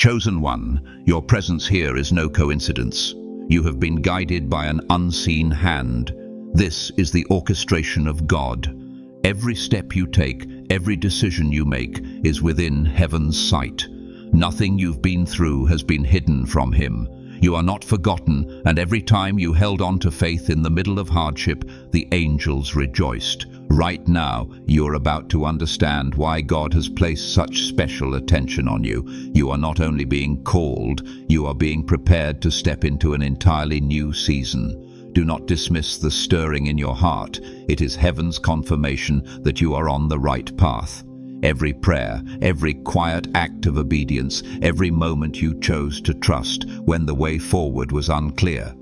Chosen one, your presence here is no coincidence. You have been guided by an unseen hand. This is the orchestration of God. Every step you take, every decision you make, is within heaven's sight. Nothing you've been through has been hidden from him. You are not forgotten, and every time you held on to faith in the middle of hardship, the angels rejoiced. Right now, you're about to understand why God has placed such special attention on you. You are not only being called, you are being prepared to step into an entirely new season. Do not dismiss the stirring in your heart. It is heaven's confirmation that you are on the right path. Every prayer, every quiet act of obedience, every moment you chose to trust when the way forward was unclear.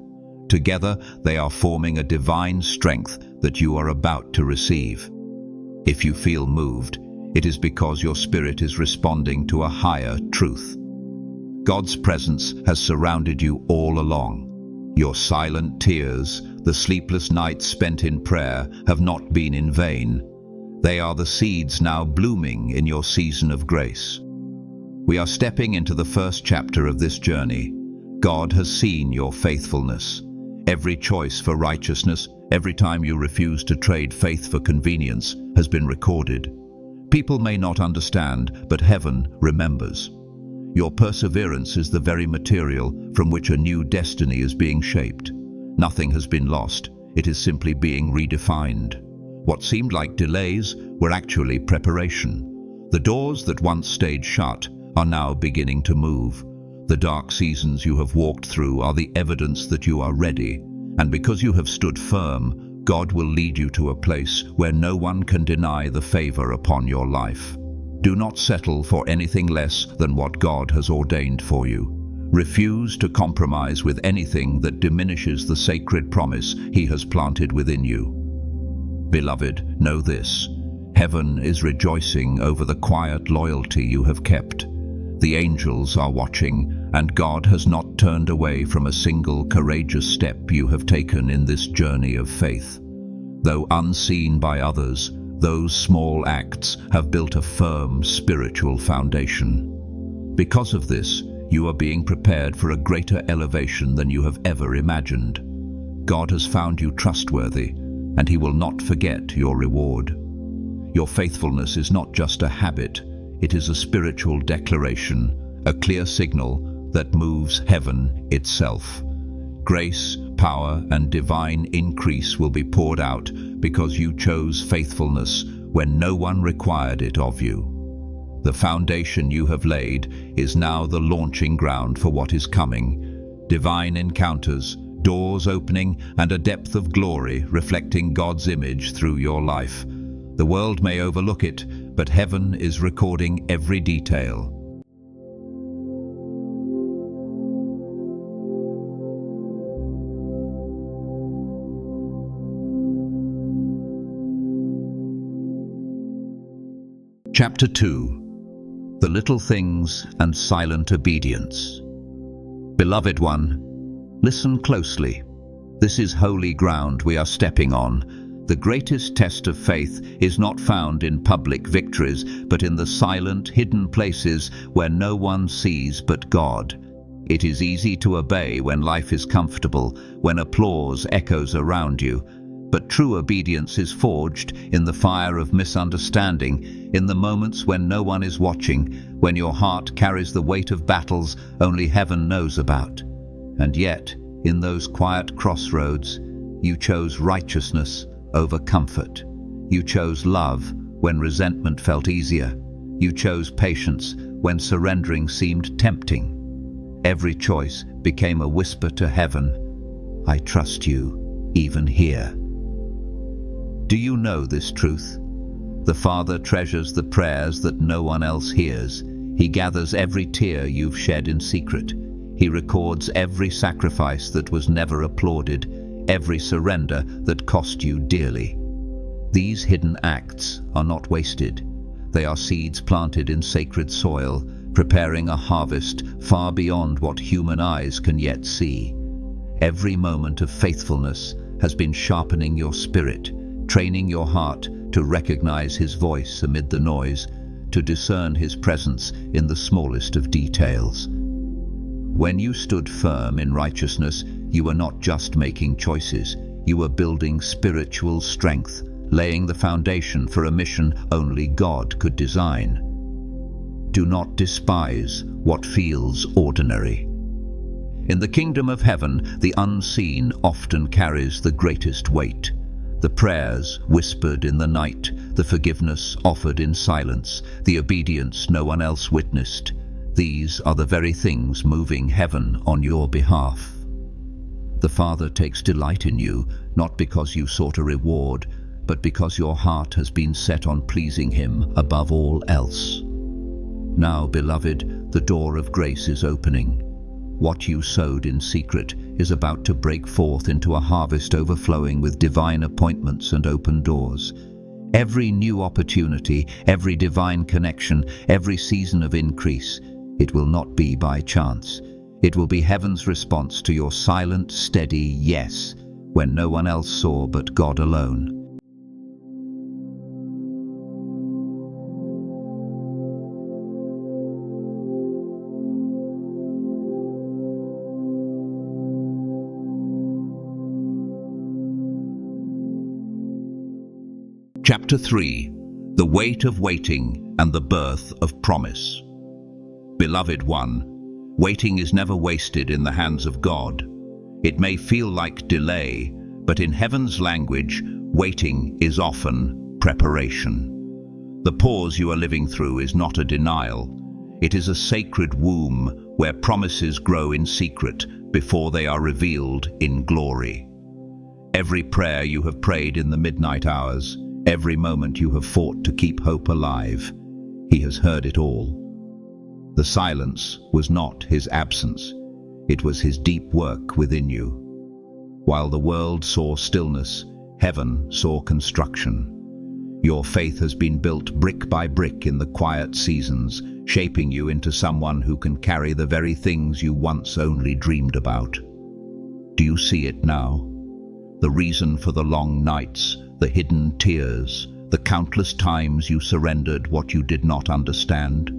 Together, they are forming a divine strength that you are about to receive. If you feel moved, it is because your spirit is responding to a higher truth. God's presence has surrounded you all along. Your silent tears, the sleepless nights spent in prayer, have not been in vain. They are the seeds now blooming in your season of grace. We are stepping into the first chapter of this journey. God has seen your faithfulness. Every choice for righteousness, every time you refuse to trade faith for convenience, has been recorded. People may not understand, but heaven remembers. Your perseverance is the very material from which a new destiny is being shaped. Nothing has been lost. It is simply being redefined. What seemed like delays were actually preparation. The doors that once stayed shut are now beginning to move. The dark seasons you have walked through are the evidence that you are ready, and because you have stood firm, God will lead you to a place where no one can deny the favor upon your life. Do not settle for anything less than what God has ordained for you. Refuse to compromise with anything that diminishes the sacred promise He has planted within you. Beloved, know this: heaven is rejoicing over the quiet loyalty you have kept. The angels are watching, and God has not turned away from a single courageous step you have taken in this journey of faith. Though unseen by others, those small acts have built a firm spiritual foundation. Because of this, you are being prepared for a greater elevation than you have ever imagined. God has found you trustworthy, and He will not forget your reward. Your faithfulness is not just a habit, it is a spiritual declaration, a clear signal that moves heaven itself. Grace, power, and divine increase will be poured out because you chose faithfulness when no one required it of you. The foundation you have laid is now the launching ground for what is coming. Divine encounters, doors opening, and a depth of glory reflecting God's image through your life. The world may overlook it, but heaven is recording every detail. Chapter 2. The Little Things and Silent Obedience. Beloved one, listen closely. This is holy ground we are stepping on. The greatest test of faith is not found in public victories, but in the silent, hidden places where no one sees but God. It is easy to obey when life is comfortable, when applause echoes around you. But true obedience is forged in the fire of misunderstanding, in the moments when no one is watching, when your heart carries the weight of battles only heaven knows about. And yet, in those quiet crossroads, you chose righteousness over comfort. You chose love when resentment felt easier. You chose patience when surrendering seemed tempting. Every choice became a whisper to heaven, I trust you, even here. Do you know this truth? The Father treasures the prayers that no one else hears. He gathers every tear you've shed in secret. He records every sacrifice that was never applauded, every surrender that cost you dearly. These hidden acts are not wasted. They are seeds planted in sacred soil, preparing a harvest far beyond what human eyes can yet see. Every moment of faithfulness has been sharpening your spirit, training your heart to recognize His voice amid the noise, to discern his presence in the smallest of details. When you stood firm in righteousness, you were not just making choices, you were building spiritual strength, laying the foundation for a mission only God could design. Do not despise what feels ordinary. In the kingdom of heaven, the unseen often carries the greatest weight. The prayers whispered in the night, the forgiveness offered in silence, the obedience no one else witnessed. These are the very things moving heaven on your behalf. The Father takes delight in you, not because you sought a reward, but because your heart has been set on pleasing him above all else. Now, beloved, the door of grace is opening. What you sowed in secret is about to break forth into a harvest overflowing with divine appointments and open doors. Every new opportunity, every divine connection, every season of increase, it will not be by chance. It will be heaven's response to your silent, steady yes, when no one else saw but God alone. Chapter 3. The Weight of Waiting and the Birth of Promise. Beloved one, waiting is never wasted in the hands of God. It may feel like delay, but in heaven's language, waiting is often preparation. The pause you are living through is not a denial. It is a sacred womb where promises grow in secret before they are revealed in glory. Every prayer you have prayed in the midnight hours, every moment you have fought to keep hope alive, he has heard it all. The silence was not his absence, it was his deep work within you. While the world saw stillness, heaven saw construction. Your faith has been built brick by brick in the quiet seasons, shaping you into someone who can carry the very things you once only dreamed about. Do you see it now? The reason for the long nights, the hidden tears, the countless times you surrendered what you did not understand.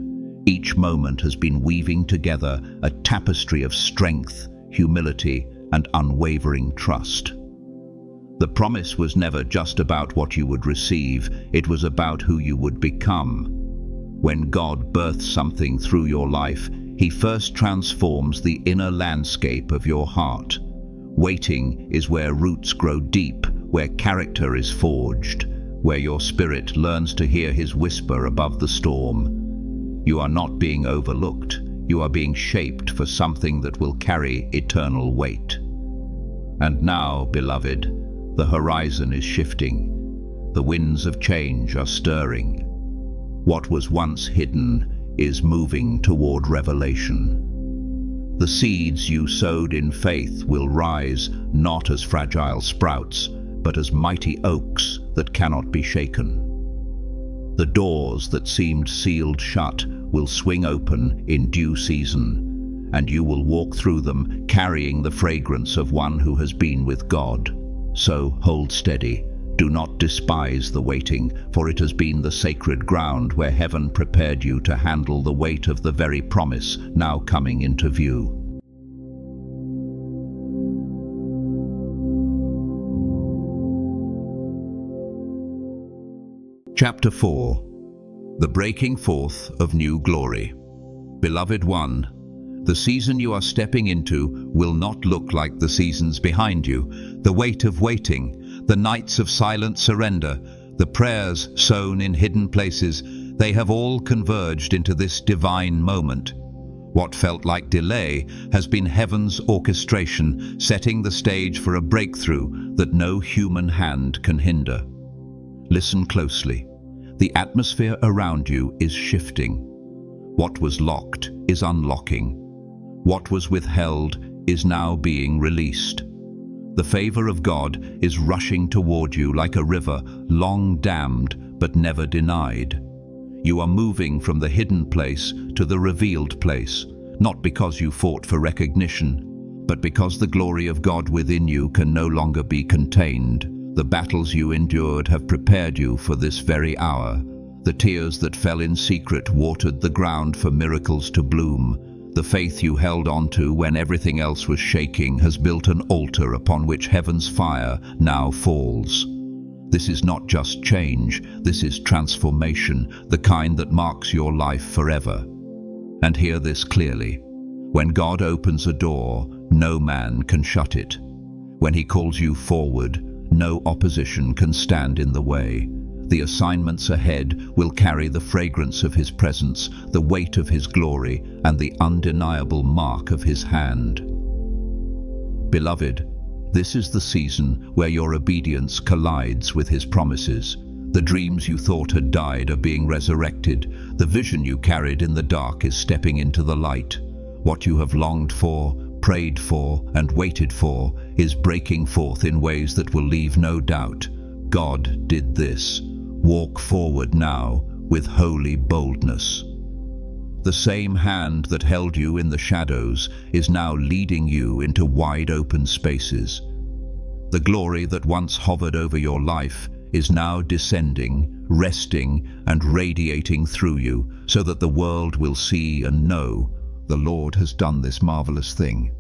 Each moment has been weaving together a tapestry of strength, humility, and unwavering trust. The promise was never just about what you would receive, it was about who you would become. When God births something through your life, he first transforms the inner landscape of your heart. Waiting is where roots grow deep, where character is forged, where your spirit learns to hear his whisper above the storm. You are not being overlooked, you are being shaped for something that will carry eternal weight. And now, beloved, the horizon is shifting. The winds of change are stirring. What was once hidden is moving toward revelation. The seeds you sowed in faith will rise not as fragile sprouts, but as mighty oaks that cannot be shaken. The doors that seemed sealed shut will swing open in due season, and you will walk through them carrying the fragrance of one who has been with God. So hold steady, do not despise the waiting, for it has been the sacred ground where heaven prepared you to handle the weight of the very promise now coming into view. Chapter 4. The Breaking Forth of New Glory. Beloved one, the season you are stepping into will not look like the seasons behind you. The weight of waiting, the nights of silent surrender, the prayers sown in hidden places, they have all converged into this divine moment. What felt like delay has been heaven's orchestration, setting the stage for a breakthrough that no human hand can hinder. Listen closely. The atmosphere around you is shifting. What was locked is unlocking. What was withheld is now being released. The favor of God is rushing toward you like a river, long dammed but never denied. You are moving from the hidden place to the revealed place, not because you fought for recognition, but because the glory of God within you can no longer be contained. The battles you endured have prepared you for this very hour. The tears that fell in secret watered the ground for miracles to bloom. The faith you held on to when everything else was shaking has built an altar upon which heaven's fire now falls. This is not just change, this is transformation, the kind that marks your life forever. And hear this clearly. When God opens a door, no man can shut it. When He calls you forward, no opposition can stand in the way. The assignments ahead will carry the fragrance of His presence, the weight of His glory, and the undeniable mark of His hand. Beloved, this is the season where your obedience collides with His promises. The dreams you thought had died are being resurrected. The vision you carried in the dark is stepping into the light. What you have longed for, prayed for, and waited for is breaking forth in ways that will leave no doubt. God did this. Walk forward now with holy boldness. The same hand that held you in the shadows is now leading you into wide open spaces. The glory that once hovered over your life is now descending, resting, and radiating through you, so that the world will see and know the Lord has done this marvelous thing.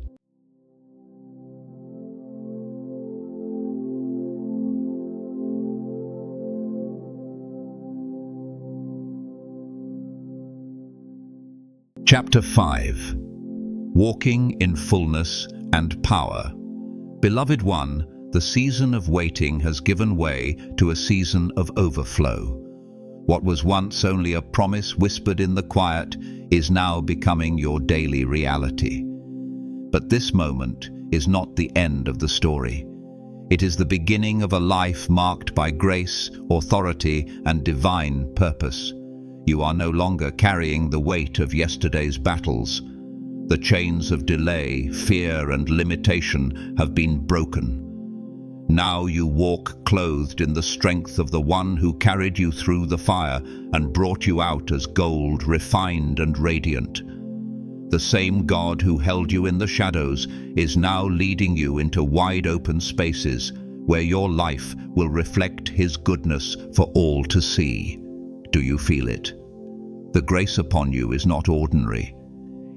Chapter 5. Walking in Fullness and Power. Beloved one, the season of waiting has given way to a season of overflow. What was once only a promise whispered in the quiet is now becoming your daily reality. But this moment is not the end of the story. It is the beginning of a life marked by grace, authority, and divine purpose. You are no longer carrying the weight of yesterday's battles. The chains of delay, fear, and limitation have been broken. Now you walk clothed in the strength of the one who carried you through the fire and brought you out as gold, refined and radiant. The same God who held you in the shadows is now leading you into wide open spaces where your life will reflect His goodness for all to see. Do you feel it? The grace upon you is not ordinary.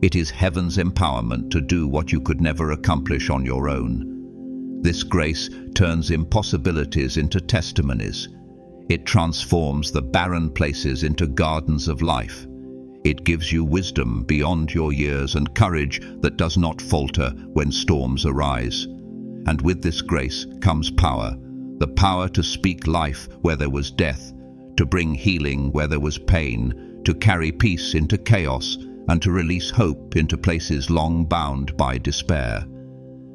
It is heaven's empowerment to do what you could never accomplish on your own. This grace turns impossibilities into testimonies. It transforms the barren places into gardens of life. It gives you wisdom beyond your years and courage that does not falter when storms arise. And with this grace comes power, the power to speak life where there was death, to bring healing where there was pain, to carry peace into chaos, and to release hope into places long bound by despair.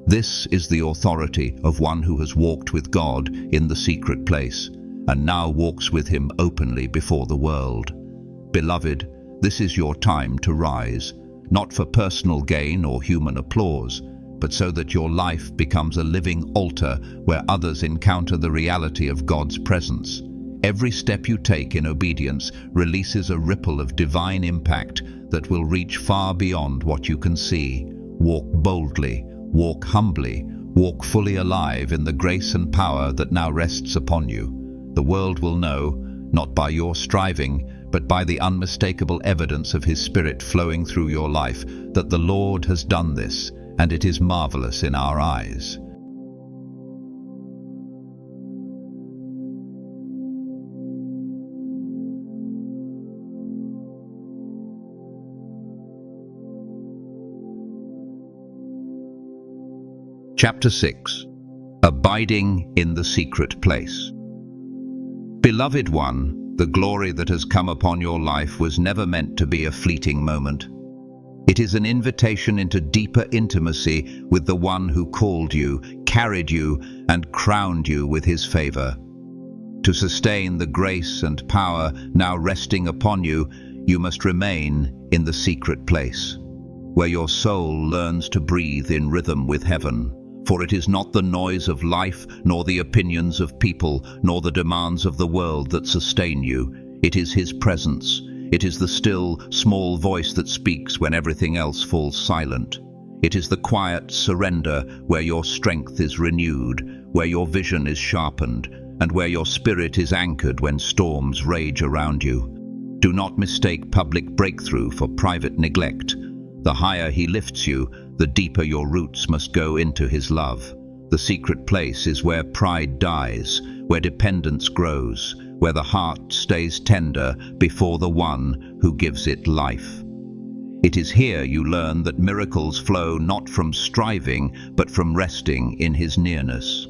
This is the authority of one who has walked with God in the secret place, and now walks with Him openly before the world. Beloved, this is your time to rise, not for personal gain or human applause, but so that your life becomes a living altar where others encounter the reality of God's presence. Every step you take in obedience releases a ripple of divine impact that will reach far beyond what you can see. Walk boldly, walk humbly, walk fully alive in the grace and power that now rests upon you. The world will know, not by your striving, but by the unmistakable evidence of His Spirit flowing through your life, that the Lord has done this, and it is marvelous in our eyes. Chapter 6. Abiding in the Secret Place. Beloved one, the glory that has come upon your life was never meant to be a fleeting moment. It is an invitation into deeper intimacy with the one who called you, carried you, and crowned you with His favor. To sustain the grace and power now resting upon you, you must remain in the secret place, where your soul learns to breathe in rhythm with heaven. For it is not the noise of life, nor the opinions of people, nor the demands of the world that sustain you. It is His presence. It is the still, small voice that speaks when everything else falls silent. It is the quiet surrender where your strength is renewed, where your vision is sharpened, and where your spirit is anchored when storms rage around you. Do not mistake public breakthrough for private neglect. The higher he lifts you, the deeper your roots must go into his love. The secret place is where pride dies, where dependence grows, where the heart stays tender before the one who gives it life. It is here you learn that miracles flow not from striving, but from resting in his nearness.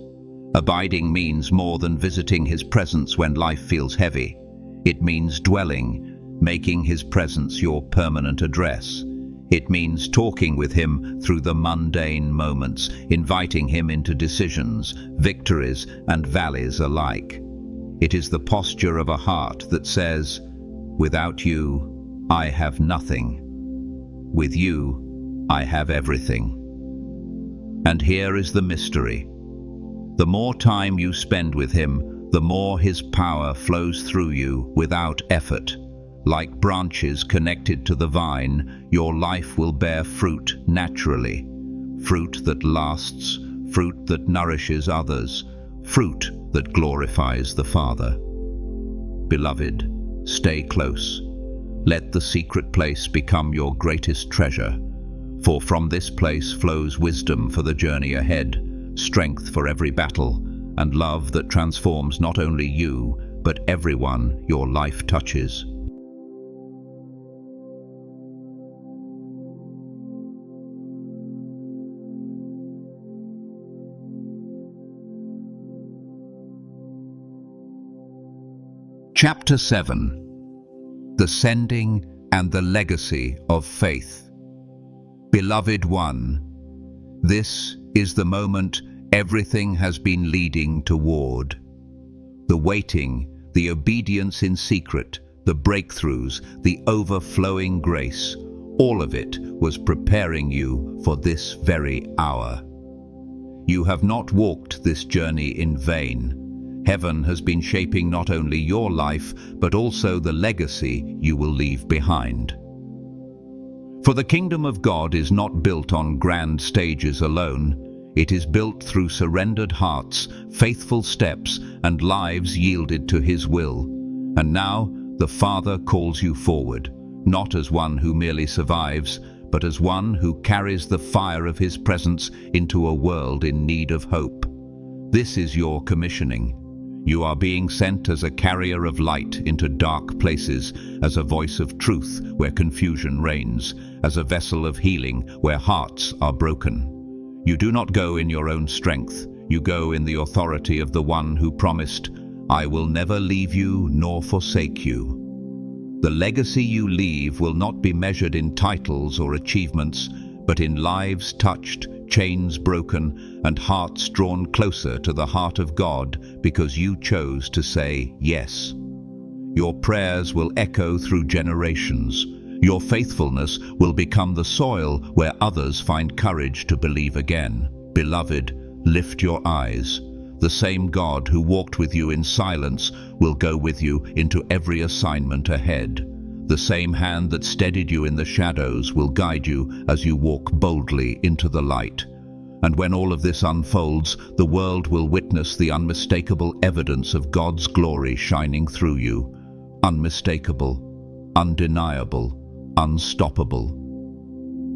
Abiding means more than visiting his presence when life feels heavy. It means dwelling, making his presence your permanent address. It means talking with him through the mundane moments, inviting him into decisions, victories, and valleys alike. It is the posture of a heart that says, "Without you, I have nothing. With you, I have everything." And here is the mystery. The more time you spend with him, the more his power flows through you without effort. Like branches connected to the vine, your life will bear fruit naturally. Fruit that lasts, fruit that nourishes others, fruit that glorifies the Father. Beloved, stay close. Let the secret place become your greatest treasure, for from this place flows wisdom for the journey ahead, strength for every battle, and love that transforms not only you, but everyone your life touches. Chapter 7. The Sending and the Legacy of Faith. Beloved one, this is the moment everything has been leading toward. The waiting, the obedience in secret, the breakthroughs, the overflowing grace, all of it was preparing you for this very hour. You have not walked this journey in vain. Heaven has been shaping not only your life, but also the legacy you will leave behind. For the kingdom of God is not built on grand stages alone. It is built through surrendered hearts, faithful steps, and lives yielded to his will. And now the Father calls you forward, not as one who merely survives, but as one who carries the fire of his presence into a world in need of hope. This is your commissioning. You are being sent as a carrier of light into dark places, as a voice of truth where confusion reigns, as a vessel of healing where hearts are broken. You do not go in your own strength. You go in the authority of the one who promised, "I will never leave you nor forsake you." The legacy you leave will not be measured in titles or achievements, but in lives touched, chains broken, and hearts drawn closer to the heart of God because you chose to say yes. Your prayers will echo through generations. Your faithfulness will become the soil where others find courage to believe again. Beloved, lift your eyes. The same God who walked with you in silence will go with you into every assignment ahead. The same hand that steadied you in the shadows will guide you as you walk boldly into the light. And when all of this unfolds, the world will witness the unmistakable evidence of God's glory shining through you. Unmistakable, undeniable, unstoppable.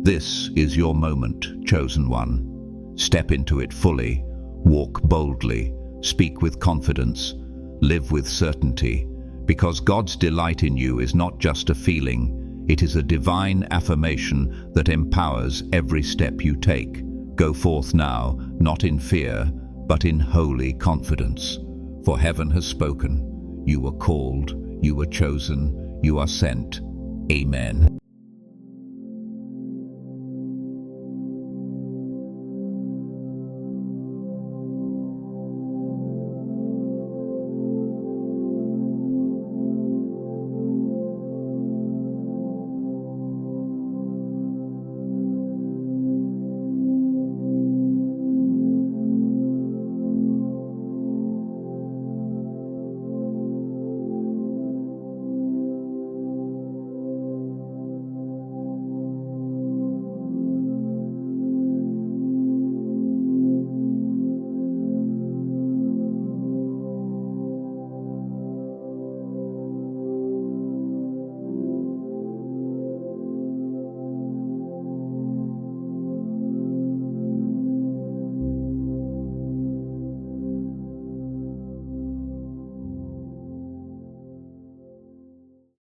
This is your moment, chosen one. Step into it fully, walk boldly, speak with confidence, live with certainty, because God's delight in you is not just a feeling, it is a divine affirmation that empowers every step you take. Go forth now, not in fear, but in holy confidence. For heaven has spoken. You were called, you were chosen, you are sent. Amen.